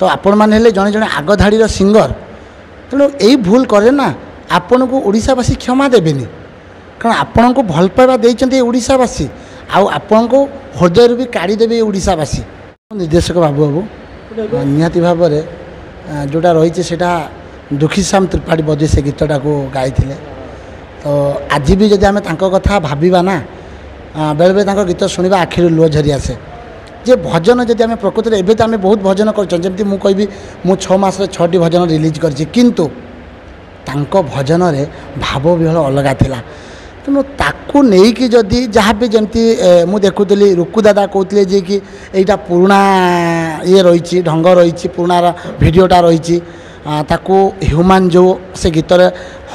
तो आपण मैंने जड़े जड़े आग धाड़ी सिंगर तेणु यही भूल करे ना आपण को ओडिशावासी क्षमा देवेनि कारण आपण को भल पाइबा देइचंती ओडिशावासी आपण को हृदय भी काढ़ीदेवे ओडिशावासी। निर्देशक बाबू बाबू निहाती भाव में जोटा रही से दुखी श्याम त्रिपाठी बजे से गीतटा को गाई तो आज भी जदि आम कथा भाविबा ना बेले बेले गीत शुणा आखिर लुह झरी आसे जे भजन जदि आम प्रकृति में एवं आम बहुत भजन करमी मुझे कहबी मु 6 मास 6टी भजन रिलीज कर किंतु तांको भजन रे भाव विहल अलग थिला तेणु ताकू नहीं कि जदि जहाँ भी जमती मु देखुली रुकु दादा कहते जे कि एटा पुराना ये रही ढंग रही पुराना भिडियोटा रही ताकू ह्यूमान जो से गीत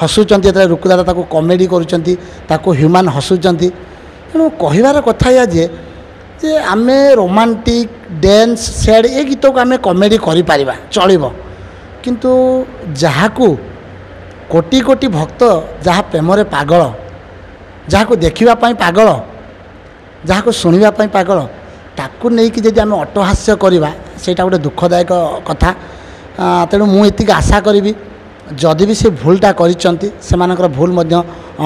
हसुंच रुकु दादा ताकू कॉमेडी करुँच ह्यूमान हसुंच तेणु कहबार कथा या जे आम रोमांटिक डांस सैड ये गीत को आम कॉमेडी करें चलो किंतु जहाँ को कोटी कोटी भक्त जहाँ प्रेम पागल जहाँ को देखापी पागल जहाँ को शुणापी पागल ताकू नहीं कि जब आम अट्टहास्य करवा से गोटे दुखदायक कथा तेणु मुझे आशा करी जदि भी से भूलटा कर भूल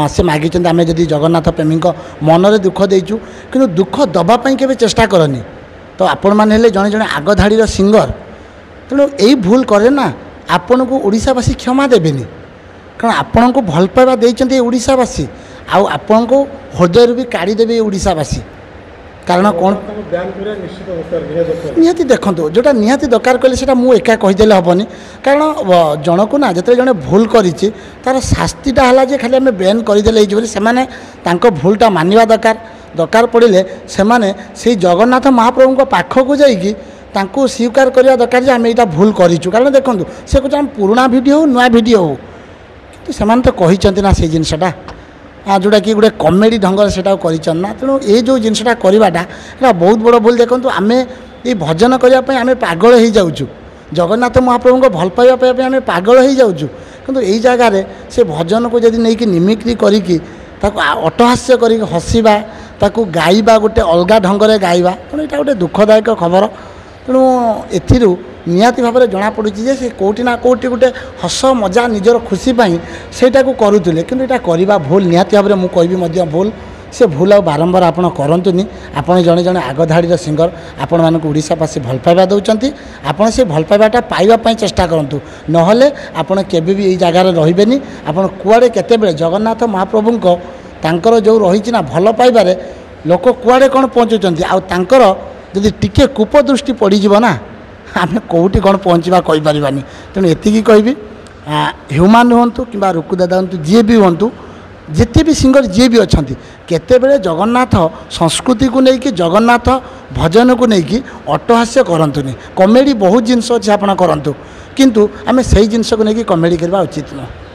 से मागी आम जदि जगन्नाथ प्रेमी मनरे दुख देचु कि दुख दबापाई के चेष्टा करनी तो आपण मैंने जड़े जड़े आग धाड़ी सिंगर तेणु यही भूल करे ना आपण को ओडिशावासी क्षमा देवेनि कारण आपण को भल पाइबा देइचंती ओडिशावासी आपण को हृदय भी काढ़ीदेवे ओडिशावासी कारण कौन निहाती देखो जोटा निहाती दरकार कहले सेटा मु एका कहीदेले हेनी कारण जनक ना जो जड़े भूल करी तार शास्तिटा है जे खाली आम बैन करदेले से भूलटा मानवा दरकार पड़े से जगन्नाथ महाप्रभु पाखक जाइकी स्वीकार करने दरकार जे आम यहाँ भूल करूँ कारण देखो से कुछ पुराना भिडियो हो नुआ भिडियो हो कि से तो कही ना से जिनसटा जोटा कि गोटे कमेडी ढंग से करना तेणु ये जो जिनसटा करवाटा बहुत बड़ भूल देखो आम ये भजन करने आम पागल हो जाऊँ जगन्नाथ महाप्रभु को भल पाइबा आम पागल हो जाऊँ किंतु यही जगार से भजन को जब नहीं निमिक्री करी अट्टहास्य कर हसवा ताकू गाइबा गोटे अलग ढंग से गाइबा तेणु यहाँ गोटे दुखदायक खबर तेणु एथिरू निहाती भाव में जना पड़ी से कौटी ना कौटी गोटे हस मजा निजर खुशी सेटा को करुले कि यहाँ करवा भूल निहाती भाव में मुझे कहबी भूल से भूल आ बारंबार आप करतुनि आपड़ जड़े जड़े आग धाड़ी सिंगर आपण मानक ओडिशावासी भल पाइबा दौरान आपड़ से भल पाइबाटा पाइबापी चेष्टा करूँ नहले आपड़ केबे भी जगार रही आपड़ कुआड़े केतेबेले जगन्नाथ महाप्रभु तांकर जो रही ना भल पाइबारे लोक कुआड़े कौन पहुँचुंट आर जदि टिके कूपदृष्टि पड़ीज ना आम कौटी कौन पहुँचवा कहीपरानी तेणु एति कहबी ह्यूमान हूँ कि रुकु दादा हूँ जी भी हूँ जिते भी सिंगर जी भी अच्छा केतेबेले जगन्नाथ संस्कृति को लेकिन जगन्नाथ भजन को लेकिन अट्टहास्य करतुनि कमेडी बहुत जिनस अच्छे आप करूँ किंतु आम से जिनस को लेकिन कमेडी करवा उचित नुह।